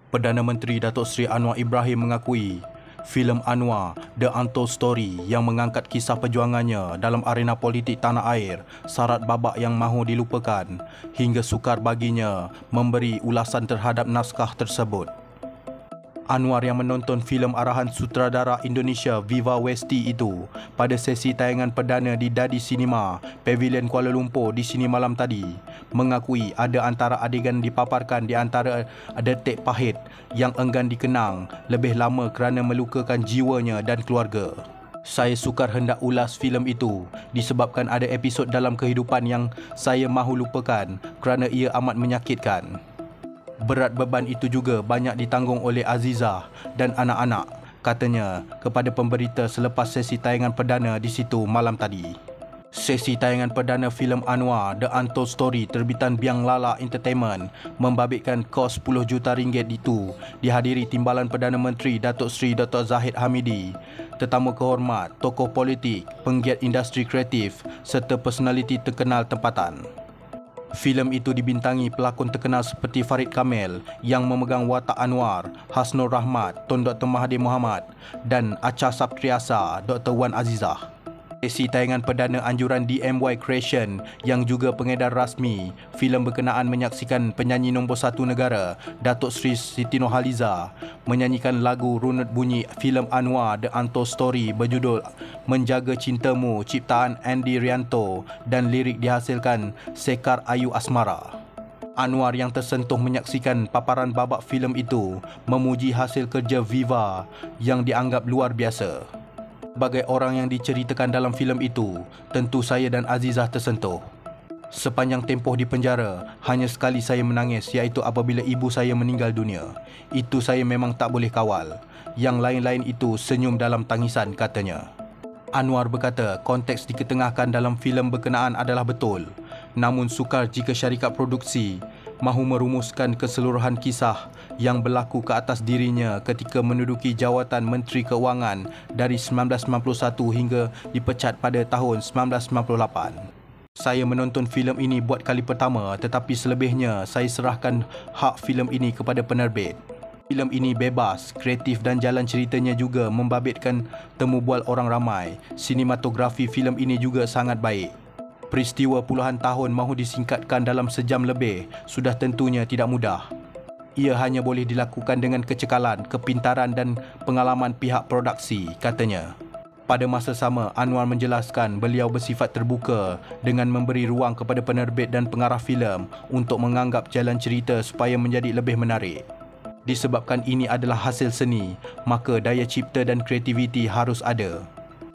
Perdana Menteri Datuk Seri Anwar Ibrahim mengakui filem Anwar The Untold Story yang mengangkat kisah perjuangannya dalam arena politik tanah air syarat babak yang mahu dilupakan hingga sukar baginya memberi ulasan terhadap naskah tersebut. Anwar yang menonton filem arahan sutradara Indonesia Viva Westi itu pada sesi tayangan perdana di Dadi Cinema, Pavilion Kuala Lumpur di sini malam tadi, mengakui ada antara adegan dipaparkan di antara detik pahit yang enggan dikenang lebih lama kerana melukakan jiwanya dan keluarga. Saya sukar hendak ulas filem itu disebabkan ada episod dalam kehidupan yang saya mahu lupakan kerana ia amat menyakitkan. Berat beban itu juga banyak ditanggung oleh Azizah dan anak-anak, katanya kepada pemberita selepas sesi tayangan perdana di situ malam tadi. Sesi tayangan perdana filem Anwar The Untold Story terbitan Biang Lala Entertainment membabitkan kos 10 juta ringgit itu dihadiri Timbalan Perdana Menteri Datuk Seri Dr. Zahid Hamidi, tetamu kehormat, tokoh politik, penggiat industri kreatif serta personaliti terkenal tempatan. Filem itu dibintangi pelakon terkenal seperti Farid Kamil yang memegang watak Anwar, Hasnur Rahmat, Tun Dr. Mahathir Mohamad dan Acha Saptriasa Dr. Wan Azizah. Sesi tayangan perdana anjuran DMY Creation yang juga pengedar rasmi filem berkenaan menyaksikan penyanyi nombor 1 negara Datuk Seri Siti Nurhaliza menyanyikan lagu runut bunyi filem Anwar The Untold Story berjudul Menjaga Cintamu ciptaan Andy Rianto dan lirik dihasilkan Sekar Ayu Asmara. Anwar yang tersentuh menyaksikan paparan babak filem itu memuji hasil kerja Viva yang dianggap luar biasa. Sebagai orang yang diceritakan dalam filem itu, tentu saya dan Azizah tersentuh. Sepanjang tempoh di penjara, hanya sekali saya menangis iaitu apabila ibu saya meninggal dunia. Itu saya memang tak boleh kawal. Yang lain-lain itu senyum dalam tangisan, katanya. Anwar berkata konteks diketengahkan dalam filem berkenaan adalah betul. Namun sukar jika syarikat produksi mahu merumuskan keseluruhan kisah yang berlaku ke atas dirinya ketika menduduki jawatan Menteri Keuangan dari 1991 hingga dipecat pada tahun 1998. Saya menonton filem ini buat kali pertama, tetapi selebihnya saya serahkan hak filem ini kepada penerbit. Filem ini bebas, kreatif dan jalan ceritanya juga membabitkan temu bual orang ramai. Sinematografi filem ini juga sangat baik. Peristiwa puluhan tahun mahu disingkatkan dalam sejam lebih sudah tentunya tidak mudah. Ia hanya boleh dilakukan dengan kecekalan, kepintaran dan pengalaman pihak produksi, katanya. Pada masa sama, Anwar menjelaskan beliau bersifat terbuka dengan memberi ruang kepada penerbit dan pengarah filem untuk menganggap jalan cerita supaya menjadi lebih menarik. Disebabkan ini adalah hasil seni, maka daya cipta dan kreativiti harus ada.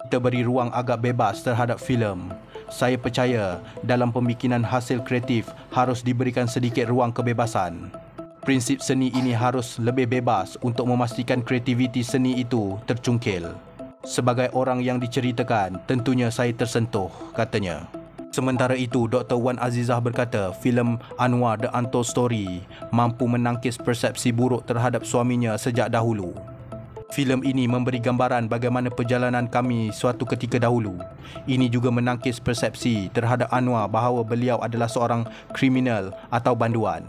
Kita beri ruang agak bebas terhadap filem. Saya percaya dalam pembikinan hasil kreatif harus diberikan sedikit ruang kebebasan. Prinsip seni ini harus lebih bebas untuk memastikan kreativiti seni itu tercungkil. Sebagai orang yang diceritakan, tentunya saya tersentuh, katanya. Sementara itu, Dr. Wan Azizah berkata filem Anwar The Untold Story mampu menangkis persepsi buruk terhadap suaminya sejak dahulu. Filem ini memberi gambaran bagaimana perjalanan kami suatu ketika dahulu. Ini juga menangkis persepsi terhadap Anwar bahawa beliau adalah seorang kriminal atau banduan.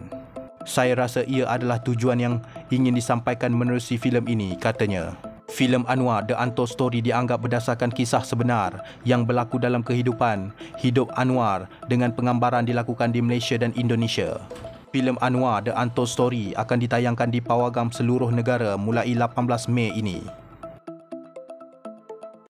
Saya rasa ia adalah tujuan yang ingin disampaikan menerusi filem ini, katanya. Filem Anwar The Untold Story dianggap berdasarkan kisah sebenar yang berlaku dalam kehidupan hidup Anwar dengan penggambaran dilakukan di Malaysia dan Indonesia. Filem Anwar The Untold Story akan ditayangkan di pawagam seluruh negara mulai 18 Mei ini.